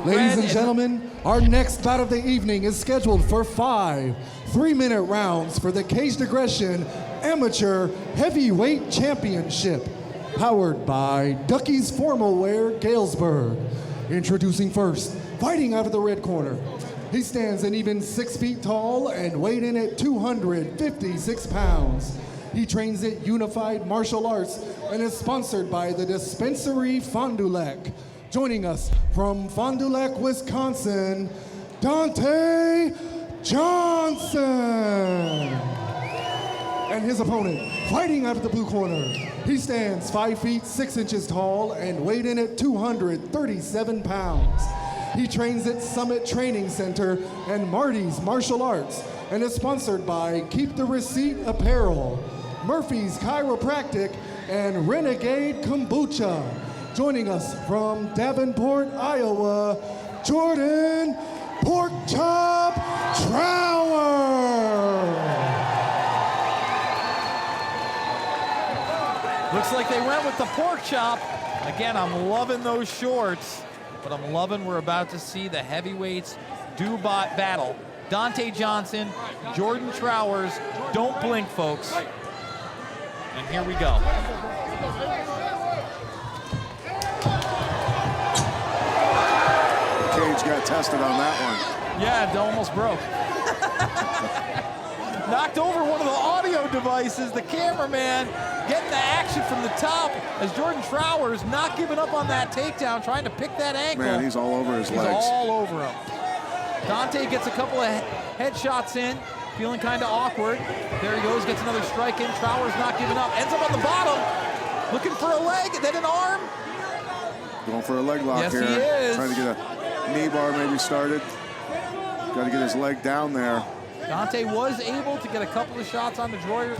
Ladies and gentlemen, our next bout of the evening is scheduled for 5 3-minute rounds for the Caged Aggression Amateur Heavyweight Championship, powered by Ducky's Formal Wear, Galesburg. Introducing first, fighting out of the red corner. He stands an even 6 feet tall and weighed in at 256 pounds. He trains at Unified Martial Arts and is sponsored by the Dispensary Fond du Lac. Joining us from Fond du Lac, Wisconsin, Donte Johnson. And his opponent, fighting out of the blue corner. He stands 5 feet 6 inches tall and weighed in at 237 pounds. He trains at Summit Training Center and Marty's Martial Arts and is sponsored by Keep the Receipt Apparel, Murphy's Chiropractic, and Renegade Kombucha. Joining us from Davenport, Iowa, Jordan Pork Chop Trowers. Looks like they went with the pork chop. Again, I'm loving those shorts, but I'm loving we're about to see the heavyweights do battle. Donte Johnson, Jordan Trowers. Don't blink, folks. And here we go. Cage got tested on that one. Yeah, it almost broke. Knocked over one of the audio devices, the cameraman getting the action from the top as Jordan Trowers not giving up on that takedown, trying to pick that ankle. Man, he's all over his legs. He's all over him. Donte gets a couple of headshots in, feeling kind of awkward. There he goes, gets another strike in. Trowers not giving up, ends up on the bottom, looking for a leg, then an arm. Going for a leg lock yes, here. He is. Trying to get a knee bar maybe started. Got to get his leg down there. Donte was able to get a couple of shots on the Trowers'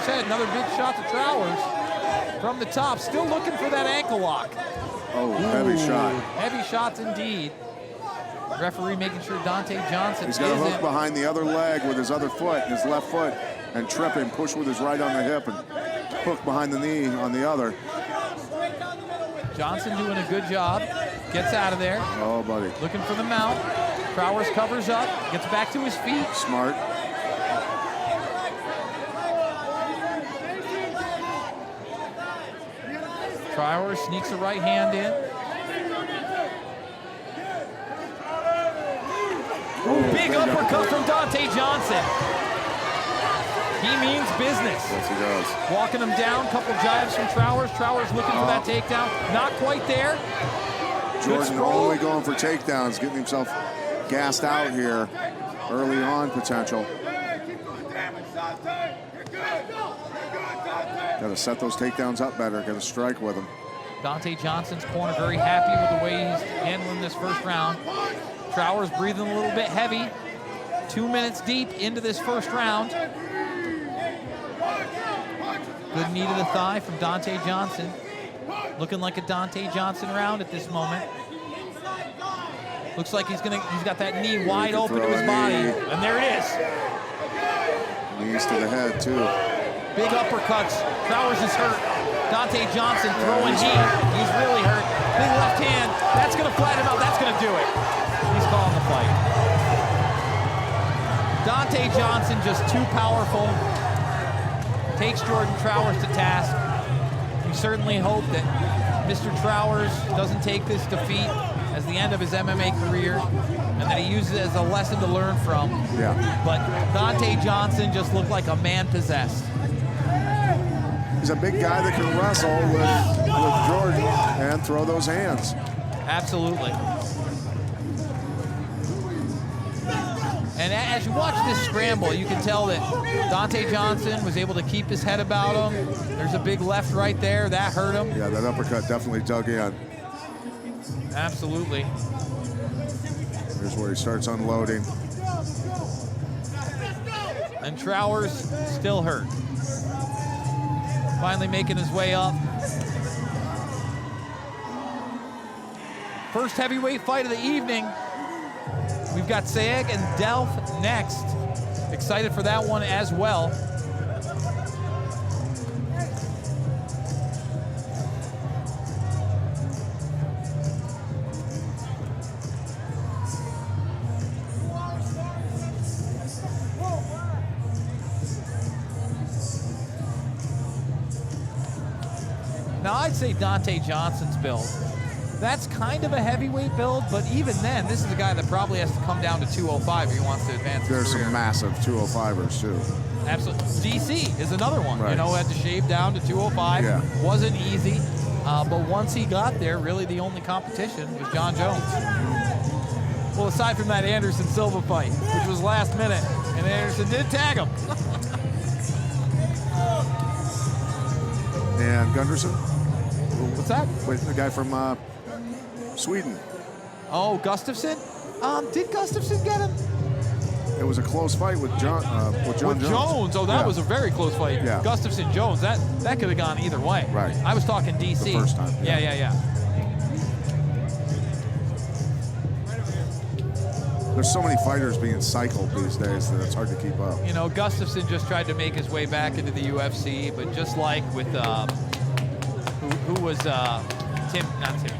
head. Another big shot to Trowers from the top. Still looking for that ankle lock. Oh, heavy shot. Heavy shots indeed. Referee making sure Donte Johnson He's got to hook behind the other leg with his other foot, his left foot, and trip him, push with his right on the hip, and hook behind the knee on the other. Johnson doing a good job. Gets out of there. Oh, buddy. Looking for the mount. Trowers covers up, gets back to his feet. Smart. Trowers sneaks a right hand in. Oh, big uppercut from Donte Johnson. He means business. Yes, he does. Walking him down, couple jabs from Trowers. Trowers looking for that takedown. Not quite there. Jordan only going for takedowns, getting himself gassed out here early on potential. Got to set those takedowns up better, got to strike with them. Donte Johnson's corner very happy with the way he's handling this first round. Trowers breathing a little bit heavy. 2 minutes deep into this first round. Good knee to the thigh from Donte Johnson. Looking like a Donte Johnson round at this moment. Looks like he's got that knee wide open to his body. And there it is. Knees to the head, too. Big uppercuts. Trowers is hurt. Donte Johnson throwing heat. He's really hurt. Big left hand. That's going to flatten him out. That's going to do it. He's calling the fight. Donte Johnson just too powerful. Takes Jordan Trowers to task. We certainly hope that Mr. Trowers doesn't take this defeat as the end of his MMA career and that he uses it as a lesson to learn from. Yeah. But Donte Johnson just looked like a man possessed. He's a big guy that can wrestle with Jordan and throw those hands. Absolutely. And as you watch this scramble, you can tell that Donte Johnson was able to keep his head about him. There's a big left right there. That hurt him. Yeah, that uppercut definitely dug in. Absolutely. Here's where he starts unloading. And Trowers still hurt. Finally making his way up. First heavyweight fight of the evening. We've got Sayeg and Delph next. Excited for that one as well. Now, I'd say Donte Johnson's build. That's kind of a heavyweight build, but even then, this is a guy that probably has to come down to 205 if he wants to advance his There's career. some massive 205ers, too. Absolutely. DC is another one. Right. You know, had to shave down to 205. Yeah. Wasn't easy. But once he got there, really the only competition was John Jones. Well, aside from that Anderson Silva fight, which was last minute, and Anderson did tag him. And Gunderson, What's that? with the guy from Sweden. Oh, Gustafsson? Did Gustafsson get him? It was a close fight with John Jones. Oh, that was a very close fight. Yeah. Gustafsson Jones. That could have gone either way. Right. I was talking DC. The first time. Yeah. There's so many fighters being cycled these days that it's hard to keep up. You know, Gustafsson just tried to make his way back into the UFC, but just like with who was not Tim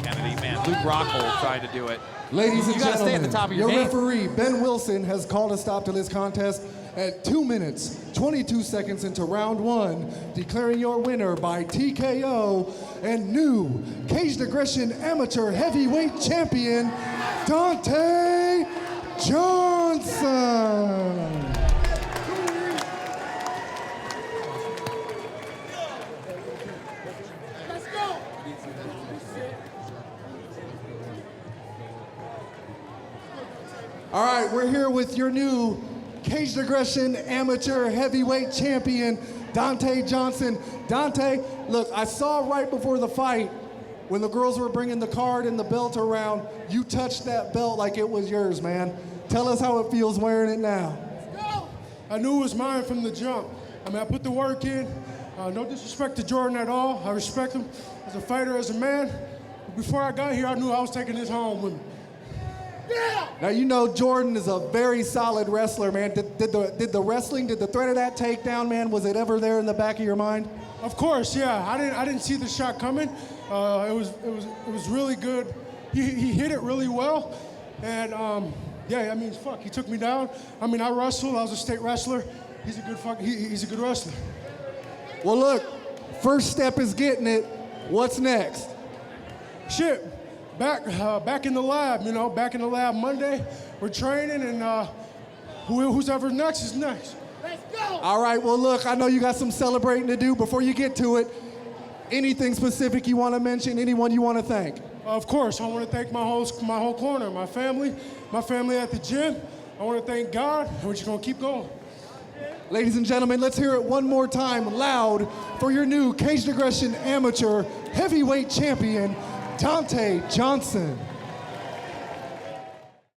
Kennedy, man, Luke Rockhold tried to do it. Ladies and You gotta gentlemen, stay at the top of your your game. referee, Ben Wilson, has called a stop to this contest at 2 minutes, 22 seconds into round 1, declaring your winner by TKO and new Caged Aggression Amateur Heavyweight Champion, Donte Johnson. All right, we're here with your new Caged Aggression Amateur Heavyweight Champion, Donte Johnson. Donte, look, I saw right before the fight, when the girls were bringing the card and the belt around, you touched that belt like it was yours, man. Tell us how it feels wearing it now. I knew it was mine from the jump. I mean, I put the work in. No disrespect to Jordan at all. I respect him as a fighter, as a man. But before I got here, I knew I was taking this home with me. Now, you know Jordan is a very solid wrestler, man. Did the wrestling, did the threat of that takedown, man, was it ever there in the back of your mind? Of course, yeah. I didn't see the shot coming. It was really good. He hit it really well, and yeah. I mean, fuck, he took me down. I mean, I wrestled. I was a state wrestler. He's a good he's a good wrestler. Well, look, first step is getting it. What's next? Shit, back in the lab. You know, back in the lab Monday. We're training, and who's ever next is next. All right, well, look, I know you got some celebrating to do. Before you get to it, anything specific you want to mention, anyone you want to thank? Of course, I want to thank my whole corner, my family at the gym. I want to thank God, and we're just going to keep going. Ladies and gentlemen, let's hear it one more time, loud, for your new Caged Aggression Amateur Heavyweight Champion, Donte Johnson.